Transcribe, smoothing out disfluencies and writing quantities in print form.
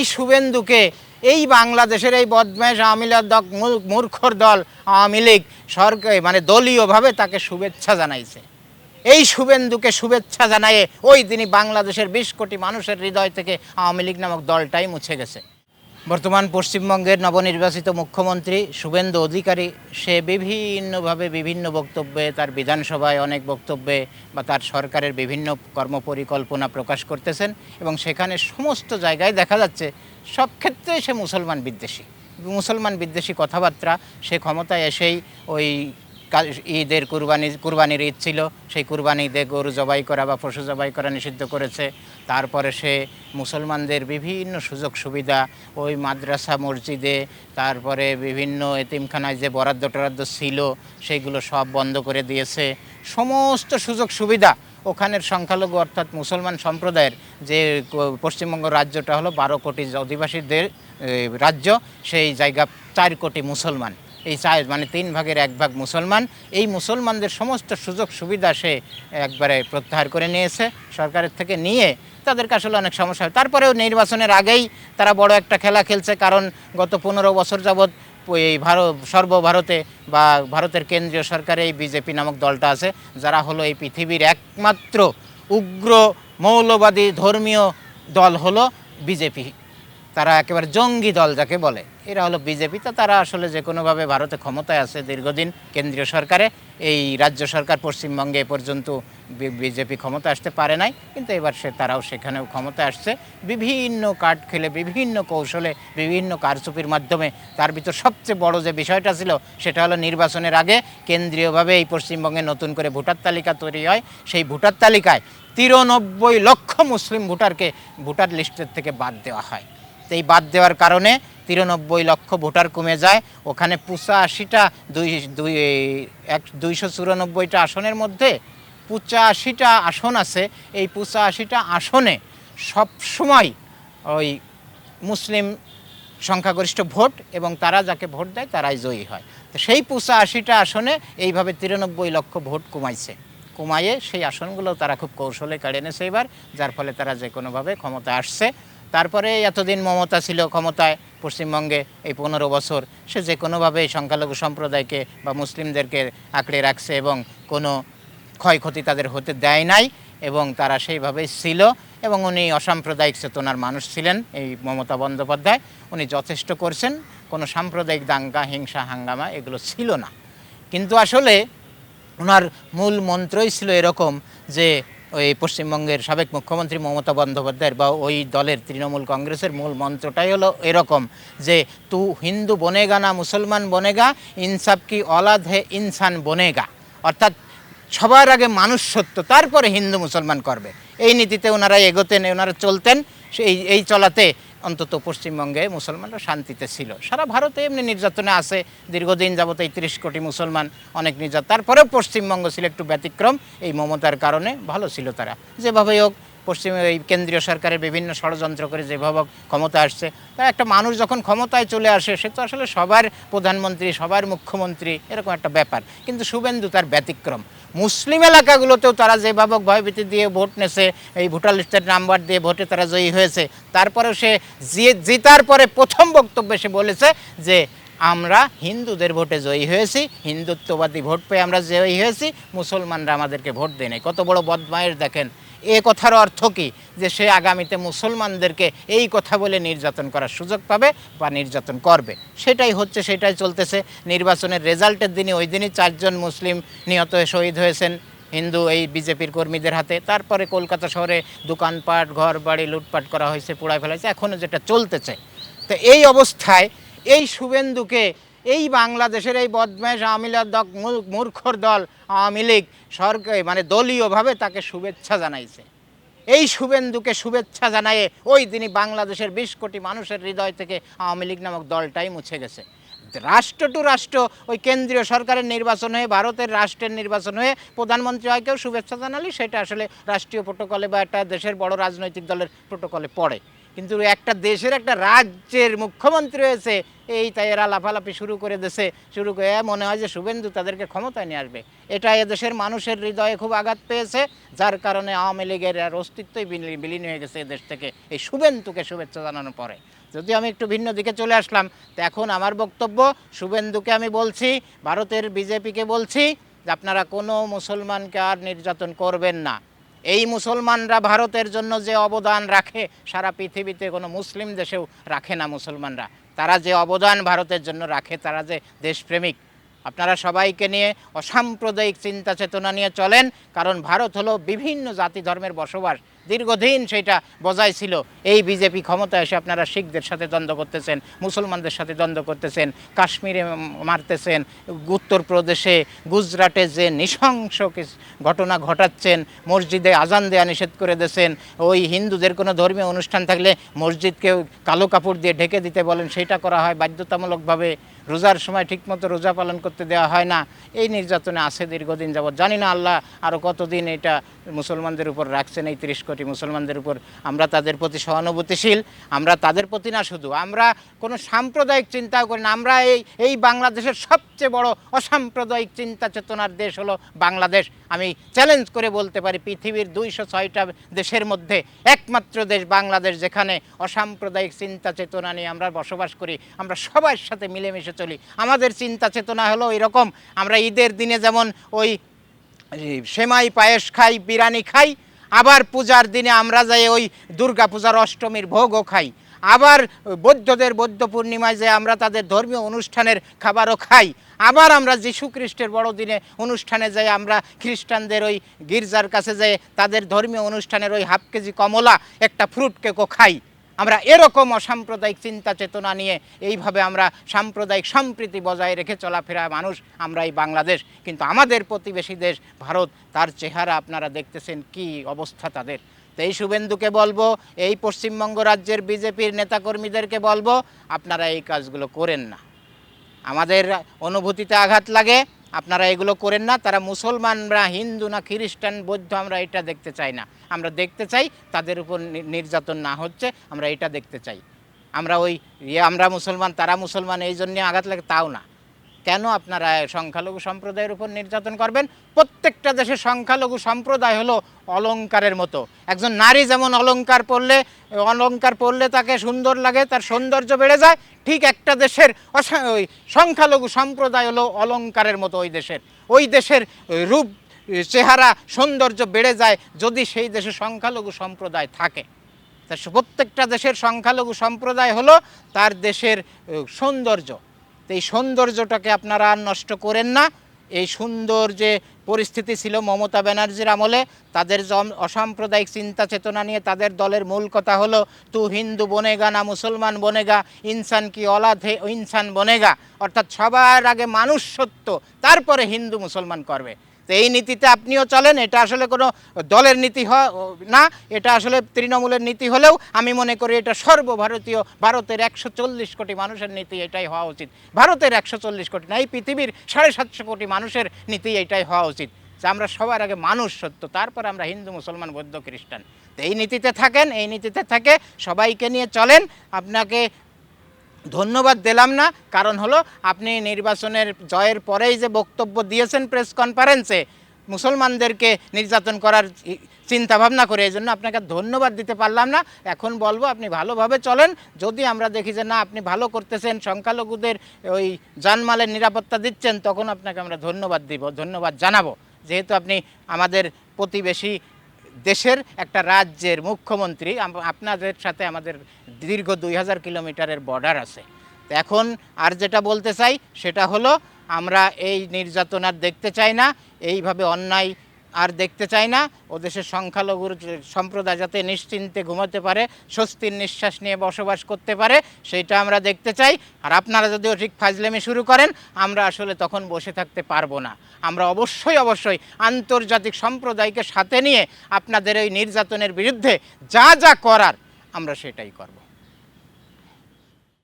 এই শুভেন্দুকে এই বাংলাদেশের এই বদমাইশ আওয়ামী লীগ মূর্খর দল আওয়ামী লীগ সরকার দলীয়ভাবে তাকে শুভেচ্ছা জানাইছে। এই শুভেন্দুকে শুভেচ্ছা জানায়ে ওই দিনই বাংলাদেশের ২০ কোটি মানুষের হৃদয় থেকে আওয়ামী লীগ নামক দলটাই মুছে গেছে। বর্তমান পশ্চিমবঙ্গের নবনির্বাচিত মুখ্যমন্ত্রী শুভেন্দু অধিকারী সে বিভিন্নভাবে বিভিন্ন বক্তব্যে, তার বিধানসভায় অনেক বক্তব্যে বা তার সরকারের বিভিন্ন কর্মপরিকল্পনা প্রকাশ করতেছেন এবং সেখানে সমস্ত জায়গায় দেখা যাচ্ছে সব ক্ষেত্রে সে মুসলমান বিদ্বেষী কথাবার্তা। সে ক্ষমতায় এসেই ওই ঈদের কুরবানির ঈদ ছিল, সেই কুরবানি ঈদে গরু জবাই করা বা পশু জবাই করা নিষিদ্ধ করেছে। তারপরে সে মুসলমানদের বিভিন্ন সুযোগ সুবিধা ওই মাদ্রাসা মসজিদে, তারপরে বিভিন্ন এতিমখানায় যে বরাদ্দ টরাদ্দ ছিল সেইগুলো সব বন্ধ করে দিয়েছে। সমস্ত সুযোগ সুবিধা ওখানের সংখ্যালঘু অর্থাৎ মুসলমান সম্প্রদায়ের যে পশ্চিমবঙ্গ রাজ্যটা হলো ১২ কোটি অধিবাসীদের রাজ্য, সেই জায়গা ৪ কোটি মুসলমান, এই মানে ৩ ভাগের ১ ভাগ মুসলমান। এই মুসলমানদের সমস্ত সুযোগ সুবিধা সে একবারে প্রত্যাহার করে নিয়েছে সরকারের থেকে নিয়ে। তাদেরকে আসলে অনেক সমস্যা হয়। তারপরেও নির্বাচনের আগেই তারা বড় একটা খেলা খেলছে, কারণ গত ১৫ বছর যাবৎ এই সর্বভারতে বা ভারতের কেন্দ্রীয় সরকারে এই বিজেপি নামক দলটা আছে, যারা হলো এই পৃথিবীর একমাত্র উগ্র মৌলবাদী ধর্মীয় দল হলো বিজেপি। তারা একেবারে জঙ্গি দল যাকে বলে, এরা হলো বিজেপি। তো তারা আসলে যে কোনোভাবে ভারতে ক্ষমতায় আছে দীর্ঘদিন কেন্দ্রীয় সরকারে। এই রাজ্য সরকার পশ্চিমবঙ্গে এ পর্যন্ত বিজেপি ক্ষমতা আসতে পারে নাই, কিন্তু এবার তারাও সেখানেও ক্ষমতায় আসছে বিভিন্ন কার্ড খেলে, বিভিন্ন কৌশলে, বিভিন্ন কারচুপির মাধ্যমে। তার ভিতর সবচেয়ে বড় যে বিষয়টা ছিল সেটা হলো নির্বাচনের আগে কেন্দ্রীয়ভাবে এই পশ্চিমবঙ্গে নতুন করে ভোটার তালিকা তৈরি হয়। সেই ভোটার তালিকায় ৯৩ লক্ষ মুসলিম ভোটারকে ভোটার লিস্টের থেকে বাদ দেওয়া হয়। এই বাদ দেওয়ার কারণে ৯৩ লক্ষ ভোটার কমে যায়। ওখানে ৮৫টা ২৯৪টা আসনের মধ্যে ৮৫টা আসন আছে। এই ৮৫টা আসনে সবসময় ওই মুসলিম সংখ্যাগরিষ্ঠ ভোট এবং তারা যাকে ভোট দেয় তারাই জয়ী হয়। তো সেই ৮৫টা আসনে এইভাবে ৯৩ লক্ষ ভোট কমাইয়ে সেই আসনগুলো তারা খুব কৌশলে কেড়ে এনেছে এবার, যার ফলে তারা যে কোনোভাবে ক্ষমতায় আসছে। তারপরে এতদিন মমতা ছিল ক্ষমতায় পশ্চিমবঙ্গে এই ১৫ বছর, সে যে কোনোভাবে সংখ্যালঘু সম্প্রদায়কে বা মুসলিমদেরকে আঁকড়ে রাখছে এবং কোনো ক্ষয়ক্ষতি তাদের হতে দেয় নাই এবং তারা সেইভাবেই ছিল। এবং উনি অসাম্প্রদায়িক চেতনার মানুষ ছিলেন এই মমতা বন্দ্যোপাধ্যায়, উনি যথেষ্ট করছেন। কোনো সাম্প্রদায়িক দাঙ্গা, হিংসা, হাঙ্গামা এগুলো ছিল না। কিন্তু আসলে ওনার মূল মন্ত্রই ছিল এরকম যে ওই পশ্চিমবঙ্গের সাবেক মুখ্যমন্ত্রী মমতা বন্দ্যোপাধ্যায়ের বা ওই দলের তৃণমূল কংগ্রেসের মূল মন্ত্রটাই হলো এরকম যে তু হিন্দু বনেগা না মুসলমান বনেগা, ইনসাফ কি औलाद है ইনসান বনেগা। অর্থাৎ সবার আগে মানুষ সত্য, তারপরে হিন্দু মুসলমান করবে। এই নীতিতে ওনারা এগোতেন, ওনারা চলতেন। এই চলাতে অন্তত পশ্চিমবঙ্গে মুসলমানরা শান্তিতে ছিল। সারা ভারতে এমনি নির্যাতনে আছে দীর্ঘদিন যাবত, ৩০ কোটি মুসলমান, অনেক নির্যাতন। তারপরেও পশ্চিমবঙ্গ ছিল একটু ব্যতিক্রম, এই মমতার কারণে ভালো ছিল তারা। যেভাবেই হোক এই কেন্দ্রীয় সরকারের বিভিন্ন ষড়যন্ত্র করে যেভাবে ক্ষমতা আসছে, তাই একটা মানুষ যখন ক্ষমতায় চলে আসে সে তো আসলে সবার প্রধানমন্ত্রী, সবার মুখ্যমন্ত্রী, এরকম একটা ব্যাপার। কিন্তু শুভেন্দু তার ব্যতিক্রম। মুসলিম এলাকাগুলোতেও তারা যেভাবে ভয়ভীতি দিয়ে ভোট নেছে, এই ভোটার লিস্টের নাম্বার দিয়ে ভোটে তারা জয়ী হয়েছে। তারপরেও সে জিতার পরে প্রথম বক্তব্যে সে বলেছে যে আমরা হিন্দুদের ভোটে জয়ী হয়েছি, হিন্দুত্ববাদী ভোট পেয়ে আমরা জয়ী হয়েছি, মুসলমানরা আমাদেরকে ভোট দেয় নাই। কত বড় বদমাইশ দেখেন। এ কথার অর্থ কি? যে সে আগামীতে মুসলমানদেরকে এই কথা বলে নির্যাতন করার সুযোগ পাবে বা নির্যাতন করবে। সেটাই হচ্ছে, সেটাই চলতেছে। নির্বাচনের রেজাল্টের দিনই, ওই দিনই ৪ জন মুসলিম নিহত হয়ে শহীদ হয়েছেন হিন্দু এই বিজেপির কর্মীদের হাতে। তারপরে কলকাতা শহরে দোকানপাট, ঘর বাড়ি লুটপাট করা হয়েছে, পোড়ায় ফেলা হয়েছে, এখনও যেটা চলতেছে। তো এই অবস্থায় এই শুভেন্দুকে এই বাংলাদেশের এই বদমাইশ আওয়ামী লীগ মূর্খর দল আওয়ামী লীগ সরকার দলীয়ভাবে তাকে শুভেচ্ছা জানাইছে। এই শুভেন্দুকে শুভেচ্ছা জানায়ে ওই দিনই বাংলাদেশের ২০ কোটি মানুষের হৃদয় থেকে আওয়ামী লীগ নামক দলটাই মুছে গেছে। রাষ্ট্র টু রাষ্ট্র ওই কেন্দ্রীয় সরকারের নির্বাচন হয়ে, ভারতের রাষ্ট্রের নির্বাচন হয়ে প্রধানমন্ত্রী হয় কেউ শুভেচ্ছা জানালে সেটা আসলে রাষ্ট্রীয় প্রোটোকলে বা একটা দেশের বড় রাজনৈতিক দলের প্রোটোকলে পড়ে। কিন্তু একটা দেশের একটা রাজ্যের মুখ্যমন্ত্রী হয়েছে এই তাই এরা লাফালাফি শুরু করে দেশে শুরু করে মনে হয় যে শুভেন্দু তাদেরকে ক্ষমতায় নিয়ে আসবে। এটা এদেশের মানুষের হৃদয়ে খুব আঘাত পেয়েছে, যার কারণে আওয়ামী লীগের আর অস্তিত্বই বিলীন হয়ে গেছে এদেশ থেকে এই শুভেন্দুকে শুভেচ্ছা জানানোর পরে। যদি আমি একটু ভিন্ন দিকে চলে আসলাম, তো এখন আমার বক্তব্য শুভেন্দুকে আমি বলছি, ভারতের বিজেপিকে বলছি যে আপনারা কোনো মুসলমানকে আর নির্যাতন করবেন না। এই মুসলমানরা ভারতের জন্য যে অবদান রাখে সারা পৃথিবীতে কোনো মুসলিম দেশেও রাখে না মুসলমানরা। তারা যে অবদান ভারতের জন্য রাখে, তারা যে দেশপ্রেমিক। আপনারা সবাইকে নিয়ে অসাম্প্রদায়িক চিন্তা চেতনা নিয়ে চলেন, কারণ ভারত হলো বিভিন্ন জাতি ধর্মের বসবাস, দীর্ঘদিন সেটা বজায় ছিল। এই বিজেপি ক্ষমতা এসে আপনারা শিখদের সাথে দ্বন্দ্ব করতেছেন, মুসলমানদের সাথে দ্বন্দ্ব করতেছেন, কাশ্মীরে মারতেছেন, উত্তরপ্রদেশে গুজরাটে যে নৃশংস ঘটনা ঘটাচ্ছেন, মসজিদে আজান দেয়া নিষেধ করে দিয়েছেন, ওই হিন্দুদের কোনো ধর্মীয় অনুষ্ঠান থাকলে মসজিদকে কালো কাপড় দিয়ে ঢেকে দিতে বলেন, সেটা করা হয় বাধ্যতামূলকভাবে। রোজার সময় ঠিকমতো রোজা পালন করতে দেওয়া হয় না। এই নির্যাতনে আছে দীর্ঘদিন যাবৎ। জানি না আল্লাহ আরও কতদিন এটা মুসলমানদের উপর রাখছেন, এই 30 কোটি মুসলমানদের উপর। আমরা তাদের প্রতি সহানুভূতিশীল। আমরা তাদের প্রতি না শুধু, আমরা কোনো সাম্প্রদায়িক চিন্তাও করি না। আমরা এই বাংলাদেশের সবচেয়ে বড় অসাম্প্রদায়িক চিন্তা চেতনার দেশ হলো বাংলাদেশ। আমি চ্যালেঞ্জ করে বলতে পারি পৃথিবীর 206টা দেশের মধ্যে একমাত্র দেশ বাংলাদেশ, যেখানে অসাম্প্রদায়িক চিন্তা চেতনা নিয়ে আমরা বসবাস করি। আমরা সবার সাথে মিলেমিশে চলি। আমাদের চিন্তা চেতনা হলো এরকম, আমরা ঈদের দিনে যেমন ওই সেমাই পায়েস খাই, বিরিয়ানি খাই, আবার পূজার দিনে আমরা যাই ওই দুর্গা পূজার অষ্টমীর ভোগও খাই। আবার বৌদ্ধদের বৌদ্ধ পূর্ণিমায় যে আমরা তাদের ধর্মীয় অনুষ্ঠানের খাবারও খাই। আবার আমরা যীশু খ্রিস্টের বড়দিনে অনুষ্ঠানে যাই, আমরা খ্রিস্টানদের ওই গির্জার কাছে যাই, তাদের ধর্মীয় অনুষ্ঠানের ওই হাফ কেজি কমলা একটা ফ্রুট কেকও খাই। আমরা এরকম অসাম্প্রদায়িক চিন্তা চেতনা নিয়ে এইভাবে আমরা সাম্প্রদায়িক সম্প্রীতি বজায় রেখে চলাফেরা মানুষ আমরা এই বাংলাদেশ। কিন্তু আমাদের প্রতিবেশী দেশ ভারত, তার চেহারা আপনারা দেখতেছেন কি অবস্থা তাদের। তো এই শুভেন্দুকে বলবো, এই পশ্চিমবঙ্গ রাজ্যের বিজেপির নেতাকর্মীদেরকে বলবো, আপনারা এই কাজগুলো করেন না। আমাদের অনুভূতিতে আঘাত লাগে, আপনারা এগুলো করেন না। তারা মুসলমানরা হিন্দু না খ্রিস্টান বৌদ্ধ আমরা এটা দেখতে চাই না। আমরা দেখতে চাই তাদের উপর নির্যাতন না হচ্ছে, আমরা এটা দেখতে চাই। আমরা ওই আমরা মুসলমান তারা মুসলমান এই জন্যে আঘাত লাগে তাও না। কেন আপনারা সংখ্যালঘু সম্প্রদায়ের উপর নির্যাতন করবেন? প্রত্যেকটা দেশে সংখ্যালঘু সম্প্রদায় হলো অলংকারের মতো। একজন নারী যেমন অলংকার পরলে তাকে সুন্দর লাগে, তার সৌন্দর্য বেড়ে যায়, ঠিক একটা দেশের ওই সংখ্যালঘু সম্প্রদায় হলো অলংকারের মতো। ওই দেশের রূপ চেহারা সৌন্দর্য বেড়ে যায় যদি সেই দেশে সংখ্যালঘু সম্প্রদায় থাকে। তা প্রত্যেকটা দেশের সংখ্যালঘু সম্প্রদায় হলো তার দেশের সৌন্দর্য। তো এই সৌন্দর্যটাকে আপনারা আর নষ্ট করেন না। এই সুন্দর যে পরিস্থিতি ছিল মমতা ব্যানার্জির আমলে, তাদের অসাম্প্রদায়িক চিন্তা চেতনা নিয়ে তাদের দলের মূল কথা হলো তু হিন্দু বনেগা না মুসলমান বনেগা, ইনসান কি औलाद है ইনসান বনেগা, অর্থাৎ সবার আগে মানুষ সত্য, তারপরে হিন্দু মুসলমান করবে। তো এই নীতিতে আপনিও চলেন। এটা আসলে কোনো দলের নীতি না, এটা আসলে তৃণমূলের নীতি হলেও আমি মনে করি এটা সর্বভারতীয়, ভারতের 140 কোটি মানুষের নীতি এটাই হওয়া উচিত। ভারতের 140 কোটি না, এই পৃথিবীর 750 কোটি মানুষের নীতি এটাই হওয়া উচিত যে আমরা সবার আগে মানুষ সত্য, তারপর আমরা হিন্দু মুসলমান বৌদ্ধ খ্রিস্টান। তো এই নীতিতে থাকেন, এই নীতিতে থাকে সবাইকে নিয়ে চলেন। আপনাকে ধন্যবাদ দিলাম না, কারণ হলো আপনি নির্বাচনের জয়ের পরেই যে বক্তব্য দিয়েছেন প্রেস কনফারেন্সে মুসলমানদেরকে নির্যাতন করার চিন্তা ভাবনা করে, এই জন্য আপনাকে ধন্যবাদ দিতে পারলাম না। এখন বলবো আপনি ভালোভাবে চলেন। যদি আমরা দেখি যে না আপনি ভালো করতেছেন, সংখ্যালঘুদের ওই জানমালের নিরাপত্তা দিচ্ছেন, তখন আপনাকে আমরা ধন্যবাদ জানাবো, যেহেতু আপনি আমাদের প্রতিবেশী দেশের একটা রাজ্যের মুখ্যমন্ত্রী। আপনাদের সাথে আমাদের দীর্ঘ 2000 কিলোমিটারের বর্ডার আছে। এখন আর যেটা বলতে চাই সেটা হলো আমরা এই নির্যাতন আর দেখতে চাই না, এইভাবে অন্যায় আর দেখতে চাই না। ও দেশের সংখ্যালঘুর সম্প্রদায় যাতে নিশ্চিন্তে ঘুমাতে পারে, স্বস্তির নিঃশ্বাস নিয়ে বসবাস করতে পারে, সেইটা আমরা দেখতে চাই। আর আপনারা যদিও ঠিক ফাজলামি শুরু করেন, আমরা আসলে তখন বসে থাকতে পারবো না। আমরা অবশ্যই আন্তর্জাতিক সম্প্রদায়কে সাথে নিয়ে আপনাদের ওই নির্যাতনের বিরুদ্ধে যা করার আমরা সেটাই করব।